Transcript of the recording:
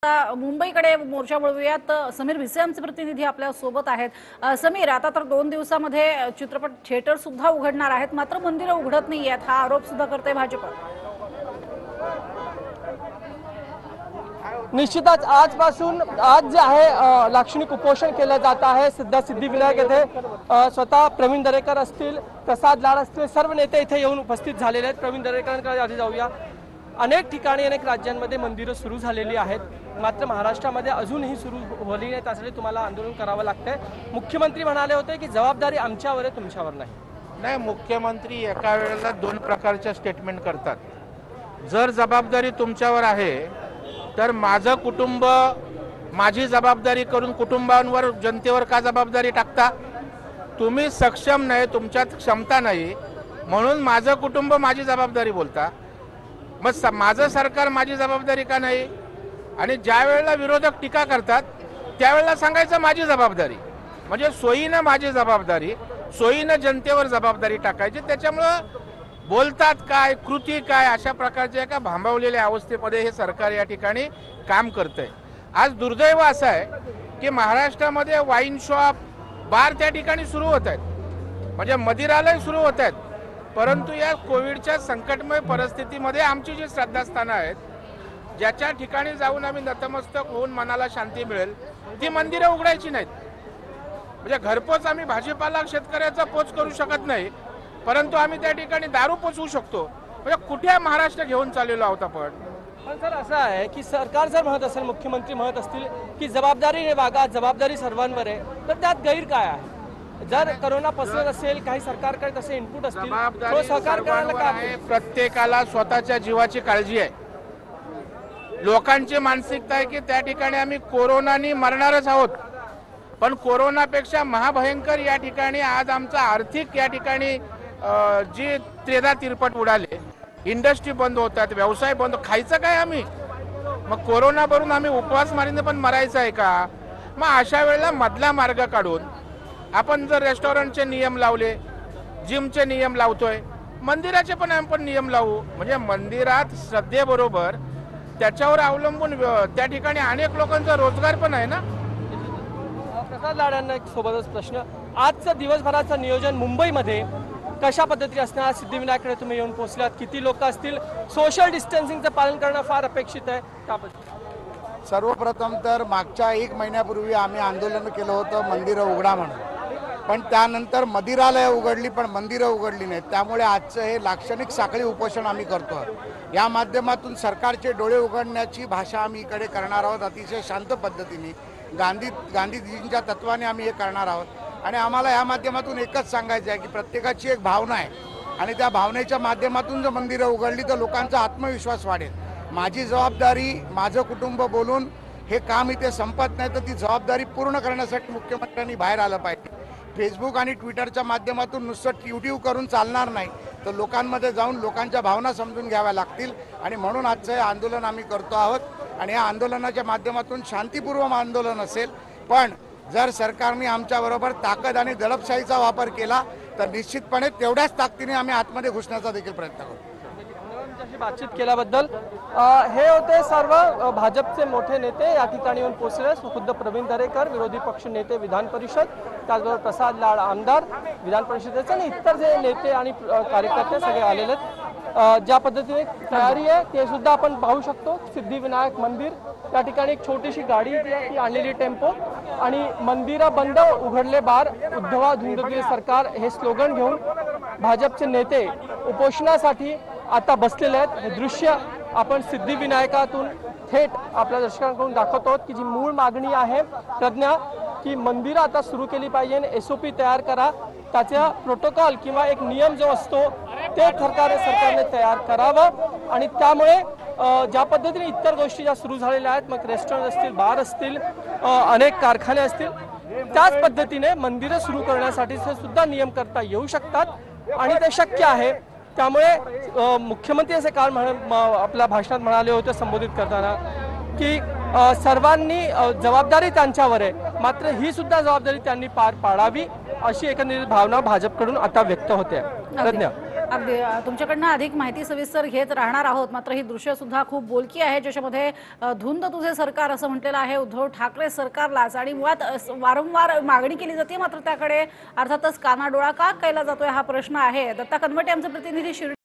मुंबईकडे मोर्चा वळवूयात. समीर भिसे आमचे प्रतिनिधी आपल्या सोबत आहेत. समीर, आता तर 2 दिवसामध्ये चित्रपट थिएटर सुद्धा उघडणार आहेत, मात्र मंदिरं उघडत नाही आहेत, हा आरोप सुद्धा करते भाजप. निश्चितच आजपासून आज जे आहे लाक्षणिक उपोषण केलं जात आहे. सध्या सिद्धिविनायक येथे स्वतः प्रवीण दरेकर असतील, प्रसाद लाड असतील, सर्व नेते इथे येऊन उपस्थित झालेले आहेत. प्रवीण दरेकरांकडे आधी जाऊया. अनेक ठिकाणी अनेक राज्यांमध्ये मंदिरं सुरू झालेली आहेत, मात्र महाराष्ट्रामध्ये अजूनही सुरू झाली नाही. त्यासाठी तुम्हाला आंदोलन करावं लागतंय. मुख्यमंत्री म्हणाले होते की जबाबदारी आमच्यावर आहे, तुमच्यावर नाही. मुख्यमंत्री एका वेळेला 2 प्रकारच्या स्टेटमेंट करतात. जर जबाबदारी तुमच्यावर आहे तर माझं कुटुंब माझी जबाबदारी करून कुटुंबांवर जनतेवर का जबाबदारी टाकता? तुम्ही सक्षम नाही, तुमच्यात क्षमता नाही म्हणून माझं कुटुंब माझी जबाबदारी बोलता. मग माझं सरकार माझी जबाबदारी का नाही? आणि ज्या वेळेला विरोधक टीका करतात त्यावेळेला सांगायचं माझी जबाबदारी, म्हणजे सोयीनं माझी जबाबदारी, सोयीनं जनतेवर जबाबदारी टाकायची. त्याच्यामुळं बोलतात काय, कृती काय, अशा प्रकारच्या एका भांबवलेल्या अवस्थेमध्ये हे सरकार या ठिकाणी काम करतंय. आज दुर्दैव असं आहे की महाराष्ट्रामध्ये वाईन शॉप, बार त्या ठिकाणी सुरू होत आहेत, म्हणजे मदिरालय सुरू होत आहेत. परंतु या कोविडच्या संकटमय परिस्थितीमध्ये आमची जी श्रद्धास्थानं आहेत, ज्याच्या ठिकाणी जाऊन आम्ही नतमस्तक होऊन मनाला शांती मिळेल, ती मंदिरं उघडायची नाहीत. म्हणजे घरपोच आम्ही भाजीपाला शेतकऱ्याचा पोच करू शकत नाही, परंतु आम्ही त्या ठिकाणी दारू पोचवू शकतो. म्हणजे कुठे महाराष्ट्र घेऊन चाललेलो आहोत आपण? पण सर असं आहे की सरकार जर म्हणत असेल, मुख्यमंत्री म्हणत असतील की जबाबदारीने वागा, जबाबदारी सर्वांवर आहे, तर त्यात गैर काय आहे? जर कोरोना पसरत असेल, काही सरकारकडे तसे इनपुट असतील, सहकार करायला काय? प्रत्येकाला स्वतःच्या जीवाची काळजी आहे. लोकांची मानसिकता आहे की त्या ठिकाणी आम्ही कोरोनानी मरणारच आहोत, पण कोरोनापेक्षा महाभयंकर या ठिकाणी आज आमचा आर्थिक या ठिकाणी जी त्रेधा तिरपट उडाले, इंडस्ट्री बंद होतात, व्यवसाय बंद, खायचं काय आम्ही? मग कोरोना भरून आम्ही उपवास मारीने पण मरायचं आहे का? मग अशा वेळेला मधला मार्ग काढून आपण जर रेस्टॉरंटचे नियम लावले, जिमचे नियम लावतोय, मंदिराचे पण आपण नियम लावू. म्हणजे मंदिरात श्रद्धेबरोबर त्याच्यावर अवलंबून त्या ठिकाणी अनेक लोकांचा रोजगार पण आहे ना. प्रसाद लाड यांना एक सोबतच प्रश्न, आजचं दिवसभराचं नियोजन मुंबईमध्ये कशा पद्धतीने असणार? सिद्धिविनायकडे तुम्ही येऊन पोहोचलात, किती लोक असतील? सोशल डिस्टन्सिंगचं पालन करणं फार अपेक्षित आहे. त्याबद्दल सर्वप्रथम तर मागच्या 1 महिन्यापूर्वी आम्ही आंदोलन केलं होतं मंदिरं उघडा म्हणून, पण त्यानंतर मदिरालय उघडली पण मंदिरं उघडली नाहीत. त्यामुळे आजचं हे लाक्षणिक साखळी उपोषण आम्ही करतो. या माध्यमातून सरकारचे डोळे उघडण्याची भाषा आम्ही इकडे करणार आहोत. अतिशय शांत पद्धतीने गांधीजींच्या तत्वाने आम्ही हे करणार आहोत. आणि आम्हाला या माध्यमातून एकच सांगायचं आहे की प्रत्येकाची एक भावना आहे, आणि त्या भावनेच्या माध्यमातून जर मंदिरं उघडली तर लोकांचा आत्मविश्वास वाढेल. माझी जबाबदारी, माझं कुटुंब बोलून हे काम इथे संपत नाही, तर ती जबाबदारी पूर्ण करण्यासाठी मुख्यमंत्र्यांनी बाहेर आलं पाहिजे. फेसबुक आणि ट्विटरच्या माध्यमातून नुसतं ट्यूट्यू करून चालणार नाही, तर लोकांमध्ये जाऊन लोकांच्या भावना समजून घ्याव्या लागतील. आणि म्हणून आजचं हे आंदोलन आम्ही करतो आहोत. आणि या आंदोलनाच्या माध्यमातून शांतीपूर्वक आंदोलन असेल, पण जर सरकारने आमच्याबरोबर ताकद आणि दडपशाहीचा वापर केला तर निश्चितपणे तेवढ्याच ताकदीने आम्ही आतमध्ये घुसण्याचा देखील प्रयत्न करू. बातचीत केल्याबद्दल हे होते सर्व भाजपचे मोठे नेते या ठिकाणी येऊन पोहोचले. खुद्द प्रवीण दरेकर, विरोधी पक्ष नेते विधान परिषद, त्याचबरोबर प्रसाद लाड आमदार विधान परिषदेचे, आणि इतर जे नेते आणि कार्यकर्ते सगळे आलेले आहेत. ज्या पद्धतीने तयारी आहे ते सुद्धा आपण पाहू शकतो. सिद्धिविनायक मंदिर त्या ठिकाणी एक छोटीशी गाडी ती आणलेली टेम्पो, आणि मंदिरं बंद उघडले बार, उद्धवा धुंदगी सरकार हे स्लोगन घेऊन भाजपचे नेते उपोषणासाठी आता बसलेले आहेत. हे दृश्य आपण सिद्धिविनायकातून थेट आपल्या दर्शकांकडून दाखवतो की जी मूळ मागणी आहे प्रज्ञा, की मंदिरं आता सुरू केली पाहिजे, SOP तयार करा, त्याचा प्रोटोकॉल किंवा एक नियम जो असतो ते सरकारने तयार करावं. आणि त्यामुळे ज्या पद्धतीने इतर गोष्टी ज्या सुरू झालेल्या आहेत, मग रेस्टॉरंट असतील, बार असतील, अनेक कारखाने असतील, त्याच पद्धतीने मंदिरं सुरू करण्यासाठी सुद्धा नियम करता येऊ शकतात आणि ते शक्य आहे. त्यामुळे मुख्यमंत्री असे काल आपल्या भाषणात म्हणाले होते संबोधित करताना की सर्वांनी जबाबदारी त्यांच्यावर आहे, मात्र ही सुद्धा जबाबदारी त्यांनी पार पाडावी, अशी एकंदरीत भावना भाजपकडून आता व्यक्त होते. धन्यवाद. अगदी तुमच्याकडनं अधिक माहिती सविस्तर घेत राहणार आहोत. मात्र ही दृश्य सुद्धा खूप बोलकी आहे, ज्याच्यामध्ये धुंद तुझे सरकार असं म्हटलेलं आहे उद्धव ठाकरे सरकारलाच. आणि मुळात वारंवार मागणी केली जाते, मात्र त्याकडे अर्थातच कानाडोळा का केला जातोय हा प्रश्न आहे. दत्ता कनवटे आमचे प्रतिनिधी शिर्डी